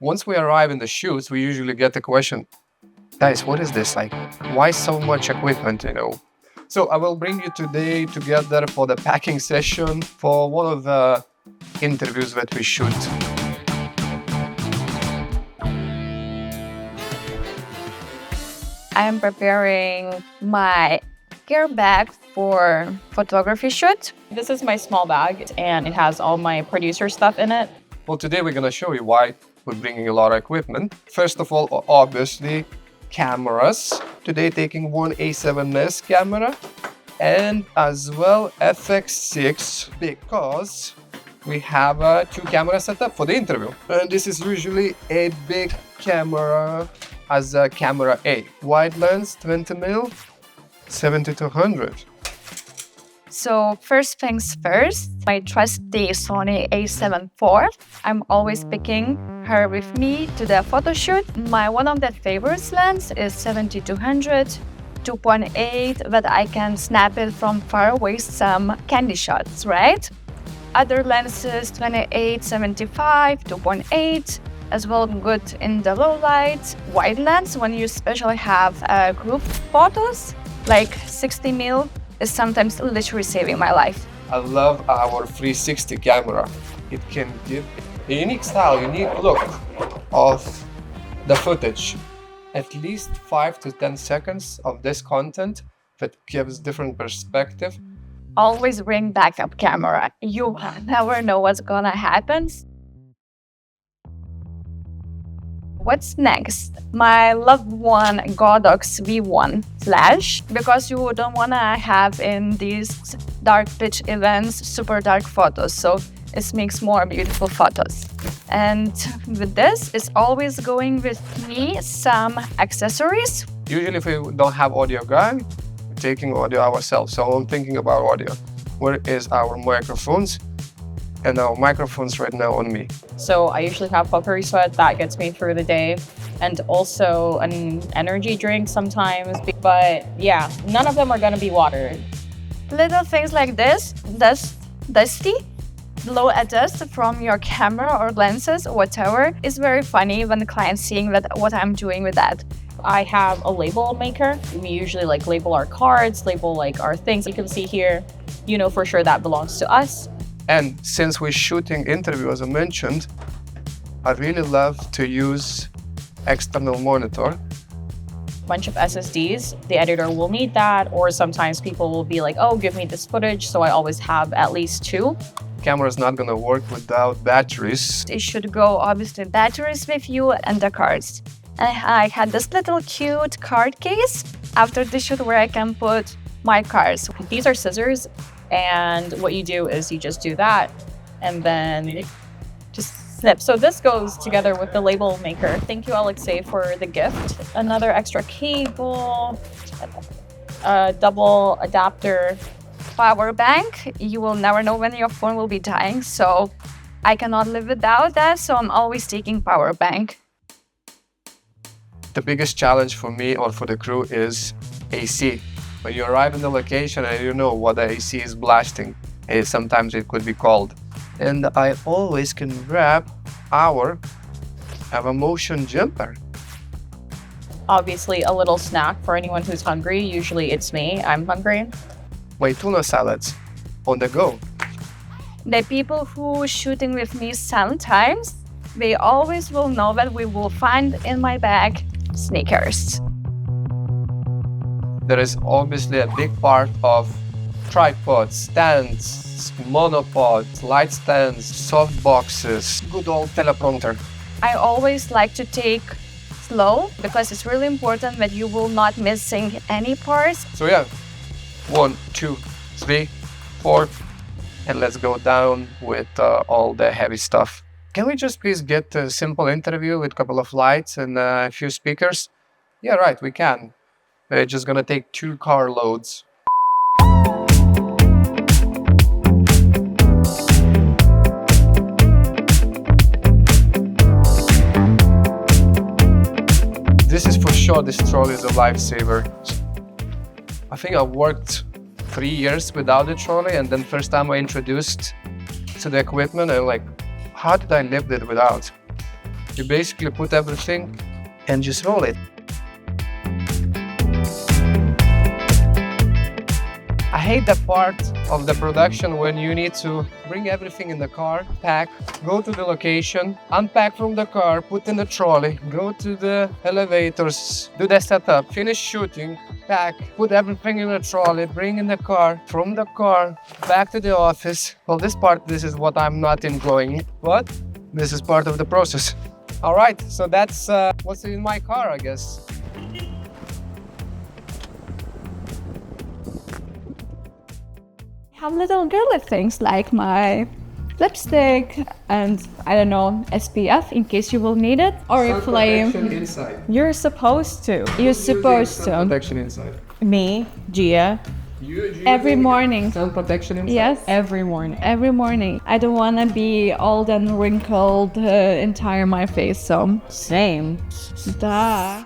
Once we arrive in the shoots, we usually get the question, guys, what is this? Like, why so much equipment, So I will bring you today together for the packing session for one of the interviews that we shoot. I'm preparing my gear bag for photography shoot. This is my small bag and it has all my producer stuff in it. Well, today we're going to show you why we're bringing a lot of equipment. First of all, obviously, cameras. Today taking one A7S camera and as well FX6 because we have a 2 camera setup for the interview. And this is usually a big camera as a camera A. Wide lens 20mm, 70-100. So first things first, my trusty Sony a7 IV. I'm always picking her with me to the photo shoot. My one of the favorite lens is 70-100, 2.8, but I can snap it from far away, some candy shots, right? Other lenses 28, 75, 2.8, as well good in the low light. Wide lens when you especially have group photos, like 60mm, is sometimes literally saving my life. I love our 360 camera. It can give a unique style, unique look of the footage. At least 5 to 10 seconds of this content that gives different perspective. Always bring backup camera. You never know what's gonna happen. What's next? My loved one Godox V1 flash, because you don't wanna have in these dark pitch events super dark photos, so it makes more beautiful photos. And with this, it's always going with me some accessories. Usually if we don't have audio guy, we're taking audio ourselves, so I'm thinking about audio. Where is our microphones? And our microphones right now on me. So I usually have Pockery Sweat that gets me through the day, and also an energy drink sometimes. But yeah, none of them are gonna be watered. Little things like this, dusty, low adjust from your camera or lenses or whatever, is very funny when the client's seeing that what I'm doing with that. I have a label maker. We usually label our cards, label our things. You can see here, for sure that belongs to us. And since we're shooting interview, as I mentioned, I really love to use external monitor. Bunch of SSDs. The editor will need that, or sometimes people will be like, oh, give me this footage. So I always have at least 2. Camera's not gonna work without batteries. It should go, obviously, batteries with you and the cards. And I had this little cute card case after the shoot where I can put my cards. These are scissors. And what you do is you just do that and then just snip. So this goes together with the label maker. Thank you, Alexei, for the gift. Another extra cable, a double adapter. Power bank. You will never know when your phone will be dying, so I cannot live without that, so I'm always taking power bank. The biggest challenge for me or for the crew is AC. When you arrive in the location and you know what the AC is blasting, sometimes it could be cold. And I always can grab our Evamotion jumper. Obviously, a little snack for anyone who's hungry. Usually it's me, I'm hungry. My tuna salads on the go. The people who shooting with me sometimes, they always will know that we will find in my bag sneakers. There is obviously a big part of tripods, stands, monopods, light stands, soft boxes, good old teleprompter. I always like to take slow because it's really important that you will not missing any parts. So yeah, 1, 2, 3, 4, and let's go down with all the heavy stuff. Can we just please get a simple interview with a couple of lights and a few speakers? Yeah, right, we can. We're just gonna take 2 car loads. This is for sure, this trolley is a lifesaver. I think I worked 3 years without the trolley, and then first time I introduced to the equipment, I'm like, how did I live it without? You basically put everything and just roll it. I hate the part of the production when you need to bring everything in the car, pack, go to the location, unpack from the car, put in the trolley, go to the elevators, do the setup, finish shooting, pack, put everything in the trolley, bring in the car, from the car, back to the office. Well, this is what I'm not enjoying, but this is part of the process. All right, so that's what's in my car, I guess. Have little girly things like my lipstick and I don't know, SPF in case you will need it, or a flame. Inside. You're supposed to. You're supposed to. Protection inside. Me, Gia, Every morning. Sun protection inside. Yes. every morning. Every morning. I don't want to be old and wrinkled entire my face, so Same. duh.